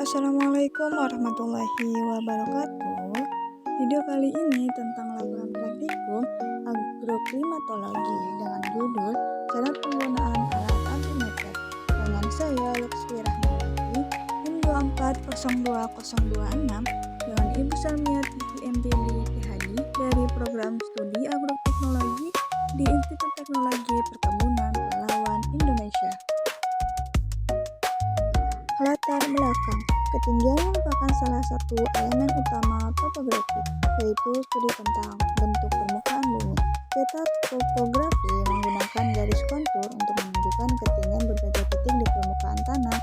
Assalamualaikum warahmatullahi wabarakatuh. Video kali ini tentang laporan praktikum agroklimatologi dengan judul Cara Penggunaan Alat Altimeter dengan saya Lutfi Rahmawati NIM 2402026 dengan Ibu Salmiati MPD PhD dari Program Studi Agroteknologi di Institut Teknologi Perkebunan Pahlawan Indonesia. Latar belakang. Ketinggian merupakan salah satu elemen utama topografi, yaitu studi tentang bentuk permukaan bumi. Peta topografi menggunakan garis kontur untuk menunjukkan ketinggian berbagai titik di permukaan tanah,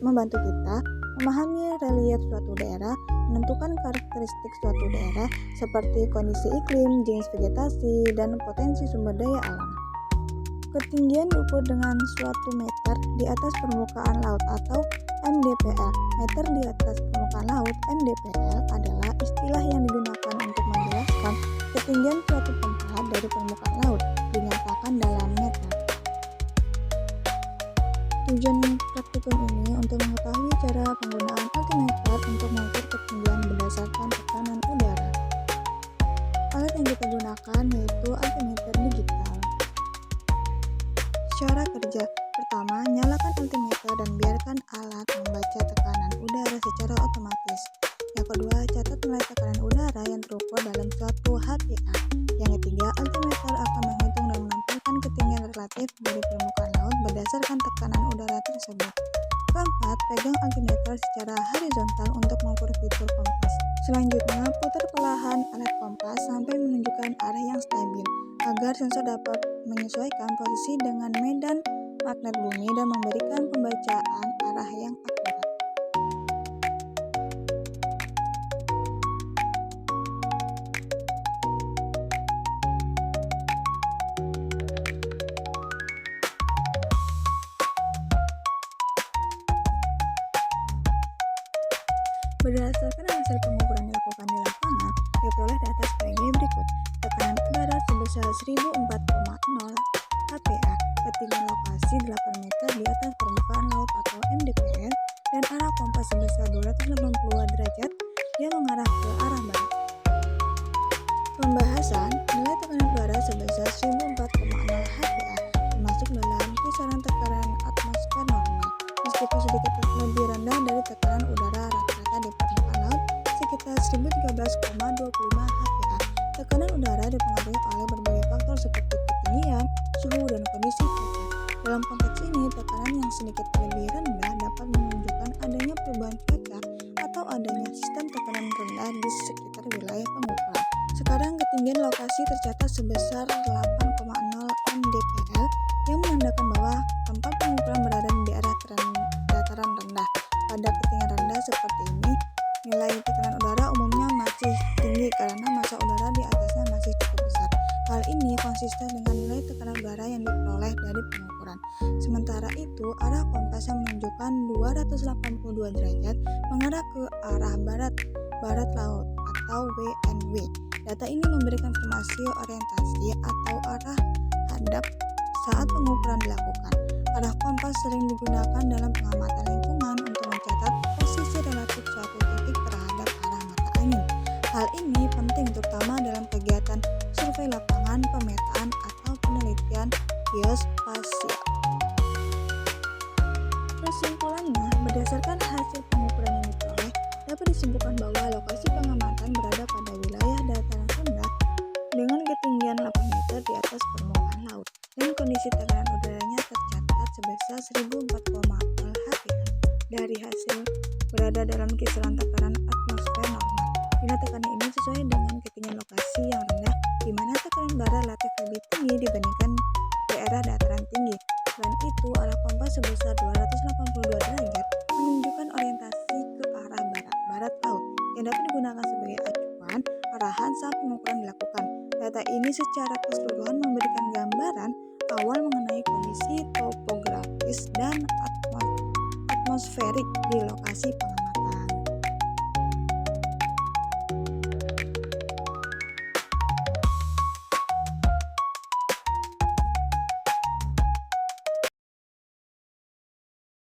membantu kita memahami relief suatu daerah, menentukan karakteristik suatu daerah seperti kondisi iklim, jenis vegetasi, dan potensi sumber daya alam. Ketinggian diukur dengan suatu meter di atas permukaan laut atau MDPL. Meter di atas permukaan laut (MDPL) adalah istilah yang digunakan untuk menjelaskan ketinggian suatu tempat dari permukaan laut, dinyatakan dalam meter. Tujuan praktikum ini untuk mengetahui cara penggunaan altimeter untuk mengukur ketinggian berdasarkan tekanan udara. Alat yang kita gunakan yaitu altimeter digital. Cara kerja. Pertama, nyalakan altimeter dan biarkan alat membaca tekanan udara secara otomatis. Yang kedua, catat nilai tekanan udara yang terukur dalam suatu HPA. Yang ketiga, altimeter akan menghitung dan menampilkan ketinggian relatif dari permukaan laut berdasarkan tekanan udara tersebut. Keempat, pegang altimeter secara horizontal untuk mengukur fitur kompas. Selanjutnya, putar perlahan alat kompas sampai menunjukkan arah yang stabil, agar sensor dapat menyesuaikan posisi dengan medan magnet bumi dan memberikan pembacaan arah yang akurat. Berdasarkan hasil pengukuran dilakukan di lapangan, diperoleh di atas sebagai berikut. Tekanan udara sebesar 1004,0 HPA, ketinggian lokasi 8 meter di atas permukaan laut atau MDPL, dan arah kompas sebesar 280 derajat yang mengarah ke arah barat. Pembahasan, nilai tekanan udara sebesar 1004,0 HPA termasuk dalam kisaran tekanan atmosfer normal, meskipun sedikit lebih rendah dari tekanan udara rata-rata di permukaan laut sekitar 1013,25 HPA. Tekanan udara dipengaruhi oleh berbagai faktor seperti ketinggian, suhu, dan kondisi cuaca. Dalam konteks ini, tekanan yang sedikit lebih rendah dapat menunjukkan adanya perubahan cuaca atau adanya sistem tekanan rendah di sekitar wilayah pengukuran. Sekarang ketinggian lokasi tercatat sebesar 8,0 mdpl yang menandakan bahwa tempat pengukuran berada di daerah dataran rendah. Pada ketinggian rendah seperti ini, nilai tekanan udara umumnya masih tinggi karena massa udara di atasnya masih cukup besar. Hal ini konsisten dengan nilai tekanan udara yang diperoleh dari pengukuran. Sementara itu, arah kompas yang menunjukkan 282 derajat mengarah ke arah barat laut atau WNW. Data ini memberikan informasi orientasi atau arah hadap saat pengukuran dilakukan. Arah kompas sering digunakan dalam pengamatan lingkungan untuk mencatat posisi relatif suatu titik terhadap arah mata angin. Hal ini penting terutama dalam kegiatan survei lapangan, pemetaan, atau penelitian geospasial. Kesimpulannya, berdasarkan hasil pengukuran yang diperoleh, dapat disimpulkan bahwa lokasi pengamatan berada pada wilayah dataran rendah dengan ketinggian 8 meter di atas permukaan laut, dan kondisi tekanan udaranya tercatat sebesar 1004,0 HPA. Dari hasil berada dalam kisaran tekanan atmosfer normal. Bila tekanan ini sesuai dengan ketinggian lokasi yang rendah, di mana tekanan udara relatif lebih tinggi dibandingkan daerah dataran tinggi. Selain itu, arah kompas sebesar 282 derajat menunjukkan orientasi ke arah barat laut yang dapat digunakan sebagai acuan arahan saat pengukuran dilakukan. Data ini secara keseluruhan memberikan gambaran awal mengenai kondisi topografis dan atmosferik di lokasi pengamatan.